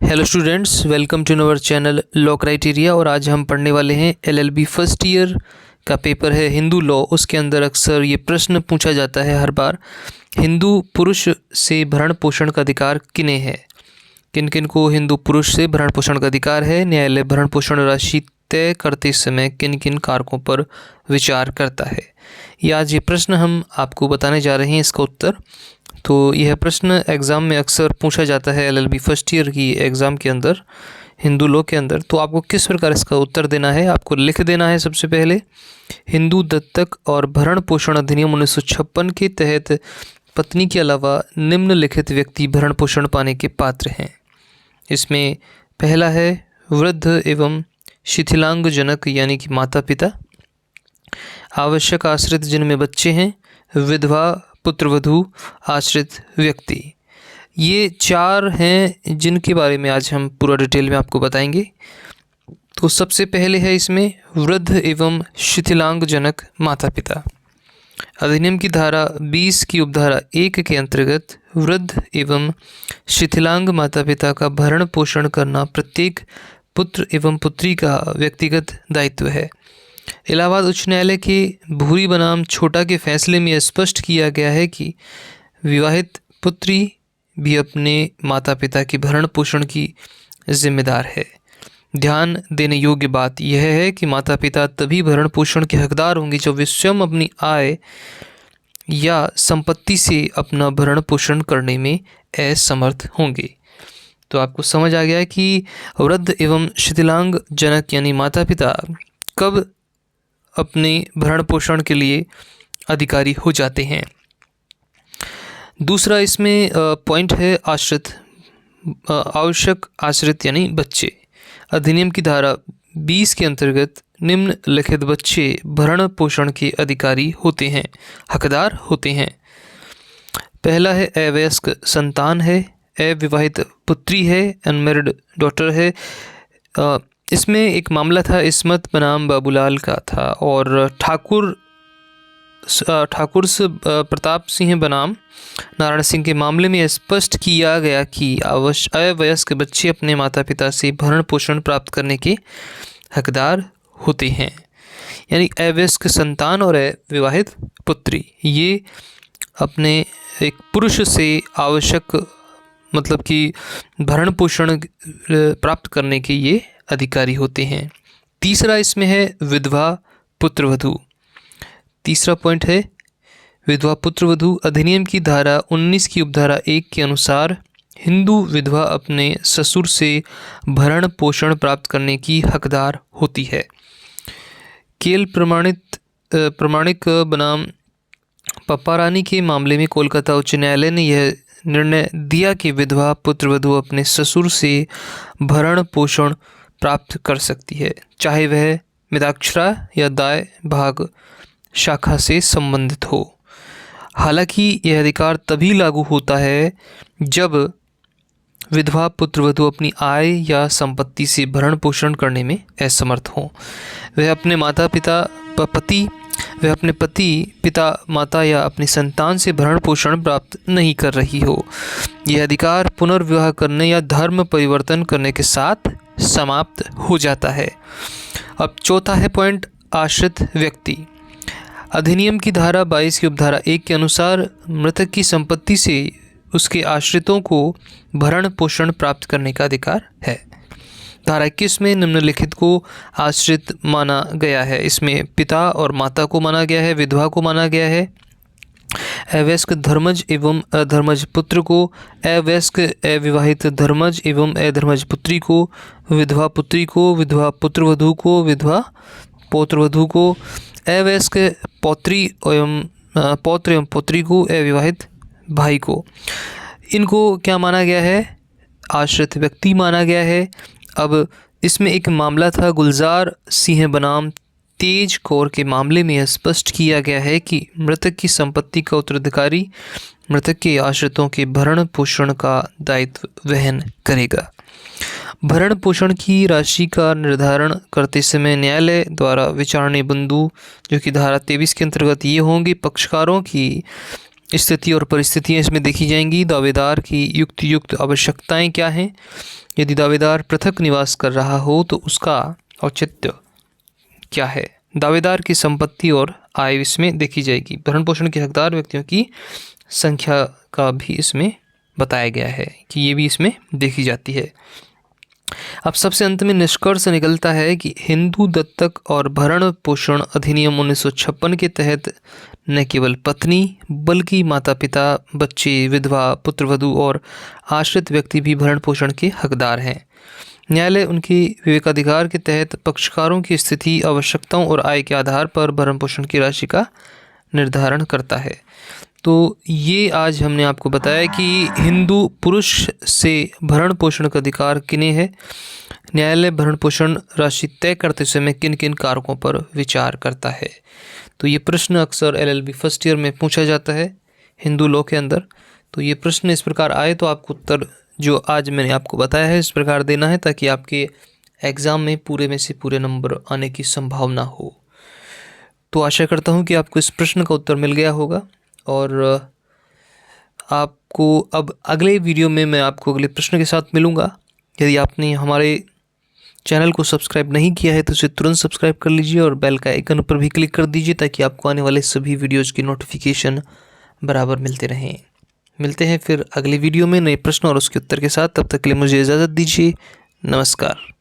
Hello students, welcome to our channel law criteria. और आज हम पढ़ने वाले हैं एलएलबी फर्स्ट ईयर का पेपर है हिंदू लॉ। उसके अंदर अक्सर ये प्रश्न पूछा जाता है हर बार, हिंदू पुरुष से भरण पोषण का अधिकार किन्हें है। किन किन को हिंदू पुरुष से भरण पोषण का अधिकार है। न्यायालय भरण पोषण राशि तय करते समय किन किन कारकों पर विचार करता है। ये आज ये प्रश्न हम आपको बताने जा रहे हैं, इसका उत्तर। तो यह प्रश्न एग्ज़ाम में अक्सर पूछा जाता है एलएलबी फर्स्ट ईयर की एग्ज़ाम के अंदर, हिंदू लॉ के अंदर। तो आपको किस प्रकार इसका उत्तर देना है, आपको लिख देना है सबसे पहले, हिंदू दत्तक और भरण पोषण अधिनियम 1956 के तहत पत्नी के अलावा निम्नलिखित व्यक्ति भरण पोषण पाने के पात्र हैं। इसमें पहला है वृद्ध एवं शिथिलांग जनक यानी कि माता पिता, आवश्यक आश्रित जिनमें बच्चे हैं, विधवा, पुत्रवधू, आश्रित व्यक्ति। ये चार हैं जिनके बारे में आज हम पूरा डिटेल में आपको बताएंगे। तो सबसे पहले है इसमें वृद्ध एवं शिथिलांग जनक माता पिता। अधिनियम की धारा 20 की उपधारा 1 के अंतर्गत वृद्ध एवं शिथिलांग माता पिता का भरण पोषण करना प्रत्येक पुत्र एवं पुत्री का व्यक्तिगत दायित्व है। इलाहाबाद उच्च न्यायालय के भूरी बनाम छोटा के फैसले में स्पष्ट किया गया है कि विवाहित पुत्री भी अपने माता पिता के भरण पोषण की जिम्मेदार है। ध्यान देने योग्य बात यह है कि माता पिता तभी भरण पोषण के हकदार होंगे जब वे स्वयं अपनी आय या संपत्ति से अपना भरण पोषण करने में असमर्थ होंगे। तो आपको समझ आ गया है कि वृद्ध एवं शिथिलांग जनक यानी माता पिता कब अपने भरण पोषण के लिए अधिकारी हो जाते हैं। दूसरा इसमें पॉइंट है आश्रित, आवश्यक आश्रित यानी बच्चे। अधिनियम की धारा 20 के अंतर्गत निम्नलिखित बच्चे भरण पोषण के अधिकारी होते हैं, हकदार होते हैं। पहला है अवयस्क संतान है, अविवाहित पुत्री है, अनमैरिड डॉटर है। इसमें एक मामला था इस्मत बनाम बाबूलाल का था और ठाकुर प्रताप सिंह बनाम नारायण सिंह के मामले में स्पष्ट किया गया कि अवयस्क बच्चे अपने माता पिता से भरण पोषण प्राप्त करने के हकदार होते हैं। यानी अवयस्क संतान और अविवाहित पुत्री ये अपने एक पुरुष से आवश्यक मतलब कि भरण पोषण प्राप्त करने के ये अधिकारी होते हैं। तीसरा इसमें है विधवा पुत्रवधू। तीसरा पॉइंट है विधवा पुत्रवधू। अधिनियम की धारा 19 की उपधारा 1 के अनुसार हिंदू विधवा अपने ससुर से भरण पोषण प्राप्त करने की हकदार होती है। केल प्रमाणिक बनाम पप्पारानी के मामले में कोलकाता उच्च न्यायालय ने यह निर्णय दिया कि विधवा पुत्रवधू अपने ससुर से भरण पोषण प्राप्त कर सकती है, चाहे वह मिताक्षरा या दाय भाग शाखा से संबंधित हो। हालांकि यह अधिकार तभी लागू होता है जब विधवा पुत्रवधू अपनी आय या संपत्ति से भरण पोषण करने में असमर्थ हो। वह अपने पति, पिता, माता या अपनी संतान से भरण पोषण प्राप्त नहीं कर रही हो। यह अधिकार पुनर्विवाह करने या धर्म परिवर्तन करने के साथ समाप्त हो जाता है। अब चौथा है पॉइंट आश्रित व्यक्ति। अधिनियम की धारा 22 की उपधारा 1 के अनुसार मृतक की संपत्ति से उसके आश्रितों को भरण पोषण प्राप्त करने का अधिकार है। धारा 21 में निम्नलिखित को आश्रित माना गया है। इसमें पिता और माता को माना गया है, विधवा को माना गया है, अवयस्क धर्मज एवं अधर्मज पुत्र को, अवयस्क अविवाहित धर्मज एवं अधर्मज पुत्री को, विधवा पुत्री को, विधवा पुत्रवधू को, विधवा पौत्रवधू को, अवयस्क पौत्री एवं पौत्र एवं पुत्री को, अविवाहित भाई को। इनको क्या माना गया है? आश्रित व्यक्ति माना गया है। अब इसमें एक मामला था गुलजार सिंह बनाम तेज कौर के मामले में स्पष्ट किया गया है कि मृतक की संपत्ति का उत्तराधिकारी मृतक के आश्रितों के भरण पोषण का दायित्व वहन करेगा। भरण पोषण की राशि का निर्धारण करते समय न्यायालय द्वारा विचारणीय बिंदु जो कि धारा 23 के अंतर्गत ये होंगे, पक्षकारों की स्थिति और परिस्थितियाँ इसमें देखी जाएंगी। दावेदार की युक्त आवश्यकताएं क्या हैं। यदि दावेदार पृथक निवास कर रहा हो तो उसका औचित्य क्या है। दावेदार की संपत्ति और आय इसमें देखी जाएगी। भरण पोषण के हकदार व्यक्तियों की संख्या का भी इसमें बताया गया है कि ये भी इसमें देखी जाती है। अब सबसे अंत में निष्कर्ष निकलता है कि हिंदू दत्तक और भरण पोषण अधिनियम 1956 के तहत न केवल पत्नी बल्कि माता पिता, बच्चे, विधवा, पुत्रवधू और आश्रित व्यक्ति भी भरण पोषण के हकदार हैं। न्यायालय उनके विवेकाधिकार के तहत पक्षकारों की स्थिति, आवश्यकताओं और आय के आधार पर भरण पोषण की राशि का निर्धारण करता है। तो ये आज हमने आपको बताया कि हिंदू पुरुष से भरण पोषण का अधिकार किन्हें है। न्यायालय भरण पोषण राशि तय करते समय किन किन कारकों पर विचार करता है। तो ये प्रश्न अक्सर LLB फर्स्ट ईयर में पूछा जाता है हिंदू लॉ के अंदर। तो ये प्रश्न इस प्रकार आए तो आपको उत्तर जो आज मैंने आपको बताया है इस प्रकार देना है, ताकि आपके एग्ज़ाम में पूरे में से पूरे नंबर आने की संभावना हो। तो आशा करता हूँ कि आपको इस प्रश्न का उत्तर मिल गया होगा। और आपको अब अगले वीडियो में मैं आपको अगले प्रश्न के साथ मिलूँगा। यदि आपने हमारे चैनल को सब्सक्राइब नहीं किया है तो इसे तुरंत सब्सक्राइब कर लीजिए और बेल का आइकन पर भी क्लिक कर दीजिए, ताकि आपको आने वाले सभी वीडियोज़ की नोटिफिकेशन बराबर मिलते रहें। मिलते हैं फिर अगले वीडियो में नए प्रश्न और उसके उत्तर के साथ। तब तक के लिए मुझे इजाज़त दीजिए। नमस्कार।